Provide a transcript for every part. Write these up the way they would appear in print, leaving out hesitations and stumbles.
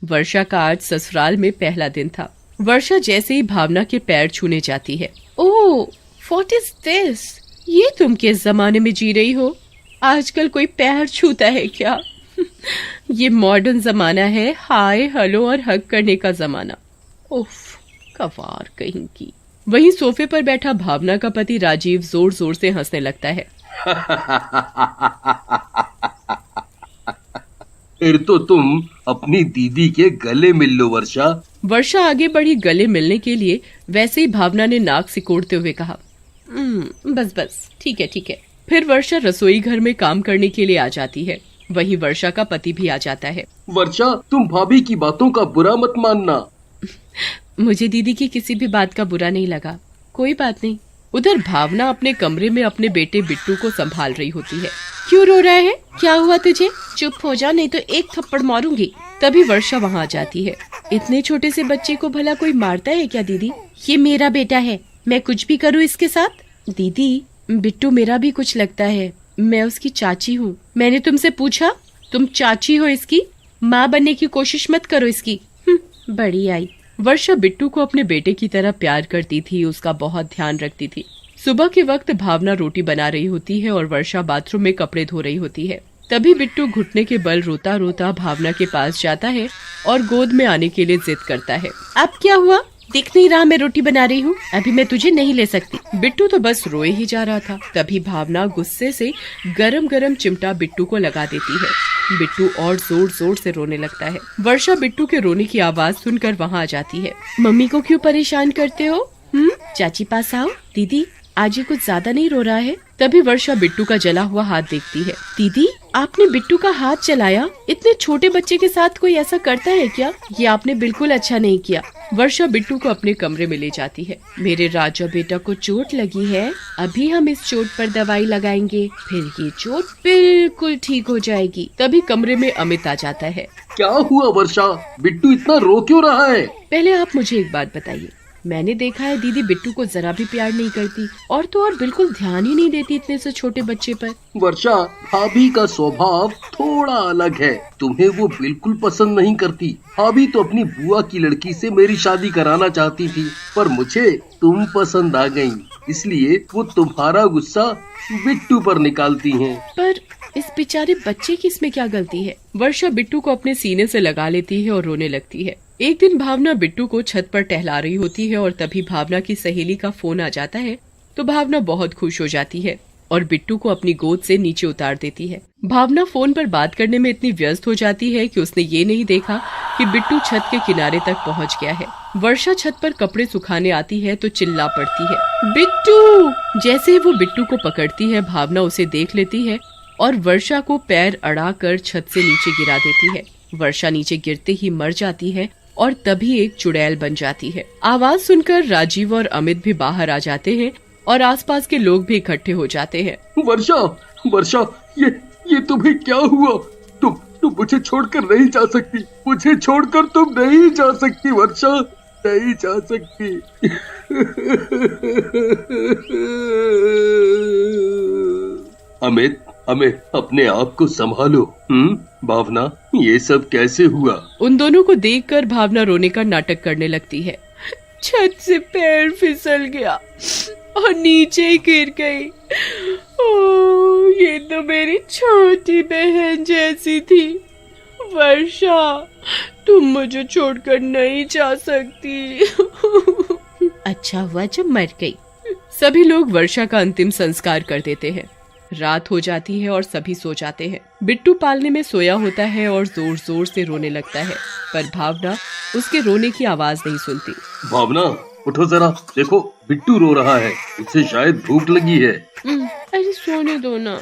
वर्षा का आज ससुराल में पहला दिन था। वर्षा जैसे ही भावना के पैर छूने जाती है, ओह व्हाट इज दिस, ये तुम किस जमाने में जी रही हो? आजकल कोई पैर छूता है क्या? ये मॉडर्न जमाना है, हाय हेलो और हग करने का जमाना। उफ, कवार कहीं की। वहीं सोफे पर बैठा भावना का पति राजीव जोर जोर से हंसने लगता है। फिर तो तुम अपनी दीदी के गले मिल लो वर्षा। वर्षा आगे बढ़ी गले मिलने के लिए, वैसे ही भावना ने नाक सिकोड़ते हुए कहा, बस बस ठीक है ठीक है। फिर वर्षा रसोई घर में काम करने के लिए आ जाती है। वहीं वर्षा का पति भी आ जाता है। वर्षा, तुम भाभी की बातों का बुरा मत मानना। मुझे दीदी की किसी भी बात का बुरा नहीं लगा, कोई बात नहीं। उधर भावना अपने कमरे में अपने बेटे बिट्टू को संभाल रही होती है। क्यों रो रहा है? क्या हुआ तुझे? चुप हो जा, नहीं तो एक थप्पड़ मारूंगी। तभी वर्षा वहाँ आ जाती है। इतने छोटे से बच्चे को भला कोई मारता है क्या दीदी? ये मेरा बेटा है, मैं कुछ भी करूँ इसके साथ? दीदी, बिट्टू मेरा भी कुछ लगता है, मैं उसकी चाची हूँ। मैंने तुमसे पूछा? तुम चाची हो इसकी? माँ बनने की कोशिश मत करो इसकी। बड़ी आई। वर्षा बिट्टू को अपने बेटे की तरह प्यार करती थी, उसका बहुत ध्यान रखती थी। सुबह के वक्त भावना रोटी बना रही होती है और वर्षा बाथरूम में कपड़े धो रही होती है। तभी बिट्टू घुटने के बल रोता रोता भावना के पास जाता है और गोद में आने के लिए जिद करता है। अब क्या हुआ? दिख नहीं रहा मैं रोटी बना रही हूँ? अभी मैं तुझे नहीं ले सकती। बिट्टू तो बस रोए ही जा रहा था। तभी भावना गुस्से से गरम गरम चिमटा बिट्टू को लगा देती है। बिट्टू और जोर जोर से रोने लगता है। वर्षा बिट्टू के रोने की आवाज सुनकर वहाँ आ जाती है। मम्मी को क्यों परेशान करते हो? चाची पास आओ। दीदी, आज ये कुछ ज्यादा नहीं रो रहा है? तभी वर्षा बिट्टू का जला हुआ हाथ देखती है। दीदी, आपने बिट्टू का हाथ जलाया? इतने छोटे बच्चे के साथ कोई ऐसा करता है क्या? ये आपने बिल्कुल अच्छा नहीं किया। वर्षा बिट्टू को अपने कमरे में ले जाती है। मेरे राजा बेटा को चोट लगी है, अभी हम इस चोट पर दवाई लगाएंगे, फिर ये चोट बिल्कुल ठीक हो जाएगी। तभी कमरे में अमित आ जाता है। क्या हुआ वर्षा, बिट्टू इतना रो क्यों रहा है? पहले आप मुझे एक बात बताइए, मैंने देखा है दीदी बिट्टू को जरा भी प्यार नहीं करती, और तो और बिल्कुल ध्यान ही नहीं देती इतने से छोटे बच्चे पर। वर्षा, भाभी का स्वभाव थोड़ा अलग है, तुम्हें वो बिल्कुल पसंद नहीं करती। भाभी तो अपनी बुआ की लड़की से मेरी शादी कराना चाहती थी, पर मुझे तुम पसंद आ गई, इसलिए वो तुम्हारा गुस्सा बिट्टू पर निकालती हैं। पर इस बेचारे बच्चे की इसमें क्या गलती है? वर्षा बिट्टू को अपने सीने से लगा लेती है और रोने लगती है। एक दिन भावना बिट्टू को छत पर टहला रही होती है और तभी भावना की सहेली का फोन आ जाता है, तो भावना बहुत खुश हो जाती है और बिट्टू को अपनी गोद से नीचे उतार देती है। भावना फोन पर बात करने में इतनी व्यस्त हो जाती है कि उसने ये नहीं देखा कि बिट्टू छत के किनारे तक पहुंच गया है। वर्षा छत पर कपड़े सुखाने आती है तो चिल्ला पड़ती है, बिट्टू! जैसे ही वो बिट्टू को पकड़ती है, भावना उसे देख लेती है और वर्षा को पैर अड़ाकर छत से नीचे गिरा देती है। वर्षा नीचे गिरते ही मर जाती है और तभी एक चुड़ैल बन जाती है। आवाज सुनकर राजीव और अमित भी बाहर आ जाते हैं और आसपास के लोग भी इकट्ठे हो जाते हैं। वर्षा, वर्षा, ये तुम्हें क्या हुआ? तुम मुझे छोड़कर नहीं जा सकती, मुझे छोड़कर तुम नहीं जा सकती वर्षा, नहीं जा सकती। अमित, अपने आप को संभालो। भावना, ये सब कैसे हुआ? उन दोनों को देखकर भावना रोने का नाटक करने लगती है। छत से पैर फिसल गया और नीचे गिर गई। ओह, ये तो मेरी छोटी बहन जैसी थी। वर्षा, तुम मुझे छोड़कर नहीं जा सकती। अच्छा हुआ जब मर गई। सभी लोग वर्षा का अंतिम संस्कार कर देते हैं। रात हो जाती है और सभी सो जाते हैं। बिट्टू पालने में सोया होता है और जोर जोर से रोने लगता है, पर भावना उसके रोने की आवाज नहीं सुनती। भावना, उठो जरा, देखो बिट्टू रो रहा है, उसे शायद भूख लगी है। अरे सोने दो ना,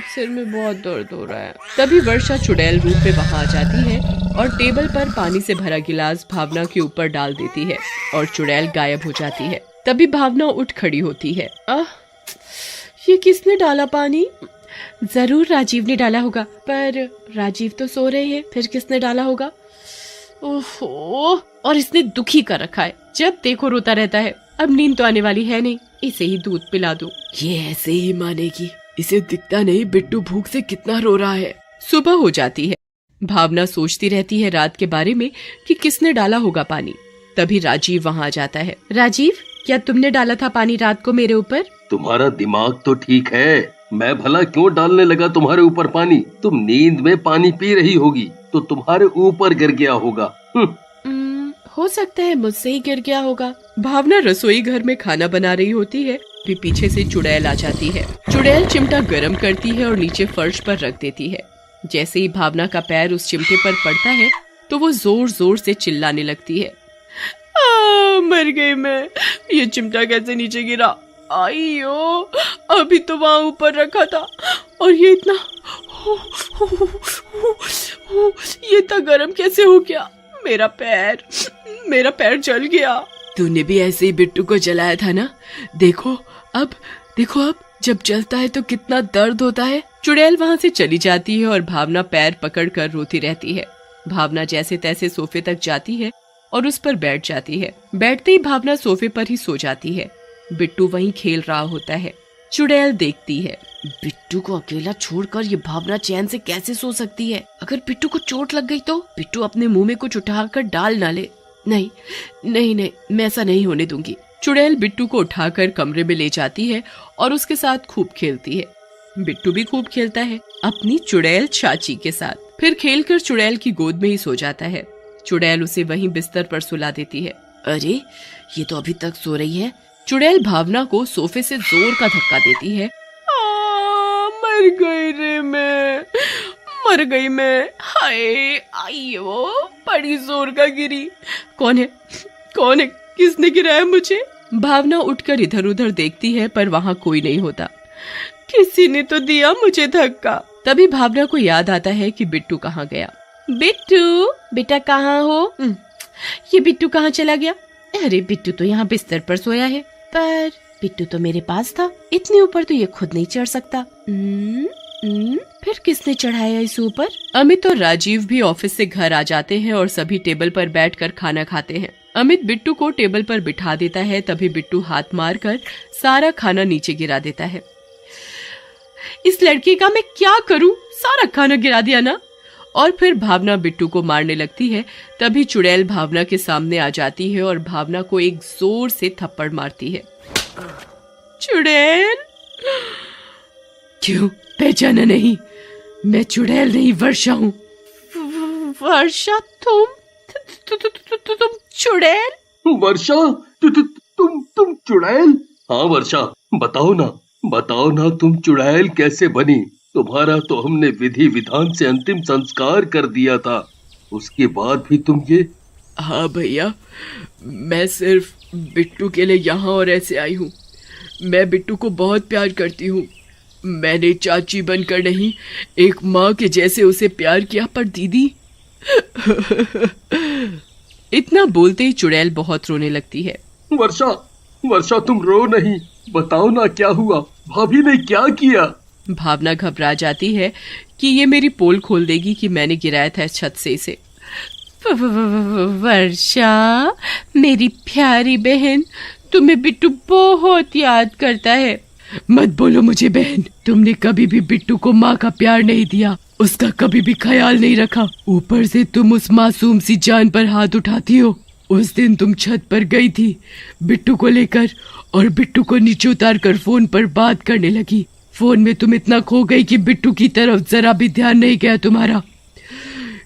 सिर में बहुत दर्द हो रहा है। तभी वर्षा चुड़ैल रूप में वहाँ आ जाती है और टेबल पर पानी से भरा गिलास भावना के ऊपर डाल देती है और चुड़ैल गायब हो जाती है। तभी भावना उठ खड़ी होती है। ये किसने डाला पानी? जरूर राजीव ने डाला होगा, पर राजीव तो सो रहे हैं, फिर किसने डाला होगा? ओहो, और इसने दुखी कर रखा है, जब देखो रोता रहता है। अब नींद तो आने वाली है नहीं, इसे ही दूध पिला दो, ये ऐसे ही मानेगी। इसे दिखता नहीं बिट्टू भूख से कितना रो रहा है। सुबह हो जाती है। भावना सोचती रहती है रात के बारे में कि किसने डाला होगा पानी। तभी राजीव वहाँ आ जाता है। राजीव, क्या तुमने डाला था पानी रात को मेरे ऊपर? तुम्हारा दिमाग तो ठीक है, मैं भला क्यों डालने लगा तुम्हारे ऊपर पानी? तुम नींद में पानी पी रही होगी तो तुम्हारे ऊपर गिर गया होगा। हो सकता है मुझसे ही गिर गया होगा। भावना रसोई घर में खाना बना रही होती है, फिर पीछे से चुड़ैल आ जाती है। चुड़ैल चिमटा गर्म करती है और नीचे फर्श पर रख देती है। जैसे ही भावना का पैर उस चिमटे पर पड़ता है तो वो जोर जोर से चिल्लाने लगती है। मर गई मैं, ये चिमटा कैसे नीचे गिरा? आईयो, अभी तो वहाँ ऊपर रखा था और ये इतना ये इतना गर्म कैसे हो गया? मेरा पैर जल गया। तूने भी ऐसे ही बिट्टू को जलाया था ना? देखो अब जब जलता है तो कितना दर्द होता है। चुड़ैल वहाँ से चली जाती है और भावना पैर पकड़कर रोती रहती है। भावना जैसे तैसे सोफे तक जाती है और उस पर बैठ जाती है। बैठते ही भावना सोफे पर ही सो जाती है। बिट्टू वहीं खेल रहा होता है। चुड़ैल देखती है, बिट्टू को अकेला छोड़कर ये भावना चैन से कैसे सो सकती है? अगर बिट्टू को चोट लग गई तो? बिट्टू अपने मुंह में कुछ उठाकर डाल ना ले। नहीं, मैं ऐसा नहीं होने दूंगी। चुड़ैल बिट्टू को उठाकर कमरे में ले जाती है और उसके साथ खूब खेलती है। बिट्टू भी खूब खेलता है अपनी चुड़ैल चाची के साथ। फिर खेलकर चुड़ैल की गोद में ही सो जाता है। चुड़ैल उसे वहीं बिस्तर पर सुला देती है। अरे, ये तो अभी तक सो रही है। चुड़ैल भावना को सोफे से जोर का धक्का देती है। मर गई मैं, हाय आइयो, बड़ी जोर का गिरी। कौन है? किसने गिराया मुझे? भावना उठकर इधर उधर देखती है पर वहाँ कोई नहीं होता। किसी ने तो दिया मुझे धक्का। तभी भावना को याद आता है कि बिट्टू कहाँ गया। बिट्टू, बेटा कहाँ हो? ये बिट्टू कहाँ चला गया? अरे, बिट्टू तो यहाँ बिस्तर पर सोया है। पर बिट्टू तो मेरे पास था, इतने ऊपर तो ये खुद नहीं चढ़ सकता। फिर किसने चढ़ाया इस ऊपर? अमित और राजीव भी ऑफिस से घर आ जाते हैं और सभी टेबल पर बैठकर खाना खाते हैं। अमित बिट्टू को टेबल पर बिठा देता है, तभी बिट्टू हाथ मारकर सारा खाना नीचे गिरा देता है। इस लड़के का मैं क्या करूं? सारा खाना गिरा दिया ना। और फिर भावना बिट्टू को मारने लगती है। तभी चुड़ैल भावना के सामने आ जाती है और भावना को एक जोर से थप्पड़ मारती है। चुड़ैल, क्यों पहचाना नहीं? मैं चुड़ैल नहीं, वर्षा हूँ। वर्षा? तुम चुड़ैल? वर्षा, तुम चुड़ैल? हाँ वर्षा, बताओ ना तुम चुड़ैल कैसे बनी? तुम्हारा तो हमने विधि विधान से अंतिम संस्कार कर दिया था, उसके बाद भी तुम ये? हाँ भैया, मैं सिर्फ बिट्टू के लिए यहाँ और ऐसे आई हूँ। मैं बिट्टू को बहुत प्यार करती हूँ। मैंने चाची बनकर नहीं, एक माँ के जैसे उसे प्यार किया। पर दीदी इतना बोलते ही चुड़ैल बहुत रोने लगती है। वर्षा तुम रो नहीं, बताओ ना क्या हुआ? भाभी ने क्या किया? भावना घबरा जाती है कि ये मेरी पोल खोल देगी कि मैंने गिराया था इस छत से इसे। वर्षा, मेरी प्यारी बहन, तुम्हें बिट्टू बहुत याद करता है। मत बोलो मुझे बहन, तुमने कभी भी बिट्टू को माँ का प्यार नहीं दिया, उसका कभी भी ख्याल नहीं रखा। ऊपर से तुम उस मासूम सी जान पर हाथ उठाती हो। उस दिन तुम छत पर गई थी बिट्टू को लेकर और बिट्टू को नीचे उतार कर फोन पर बात करने लगी। फोन में तुम इतना खो गई कि बिट्टू की तरफ जरा भी ध्यान नहीं गया तुम्हारा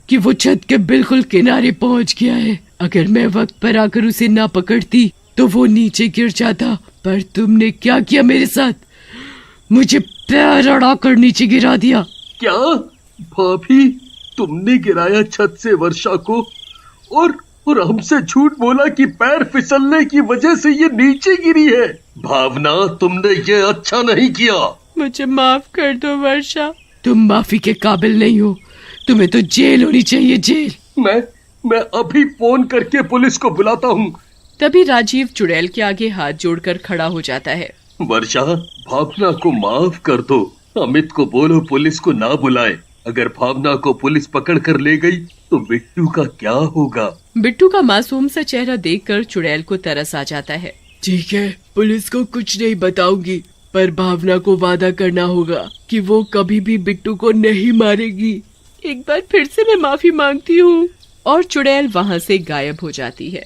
कि वो छत के बिल्कुल किनारे पहुंच गया है। अगर मैं वक्त पर आकर उसे ना पकड़ती तो वो नीचे गिर जाता। पर तुमने क्या किया मेरे साथ? मुझे पैर अड़ाकर नीचे गिरा दिया। क्या भाभी, तुमने गिराया छत से वर्षा को और हमसे झूठ बोला कि पैर फिसलने की वजह से ये नीचे गिरी है? भावना, तुमने ये अच्छा नहीं किया। मुझे माफ कर दो वर्षा, तुम माफी के काबिल नहीं हो। तुम्हें तो जेल होनी चाहिए, जेल। मैं अभी फोन करके पुलिस को बुलाता हूँ। तभी राजीव चुड़ैल के आगे हाथ जोड़कर खड़ा हो जाता है। वर्षा, भावना को माफ कर दो। अमित को बोलो पुलिस को ना बुलाए। अगर भावना को पुलिस पकड़ कर ले गई तो बिट्टू का क्या होगा? बिट्टू का मासूम सा चेहरा देखकर चुड़ैल को तरस आ जाता है। ठीक है, पुलिस को कुछ नहीं बताऊंगी, पर भावना को वादा करना होगा कि वो कभी भी बिट्टू को नहीं मारेगी। एक बार फिर से मैं माफी मांगती हूँ। और चुड़ैल वहाँ से गायब हो जाती है।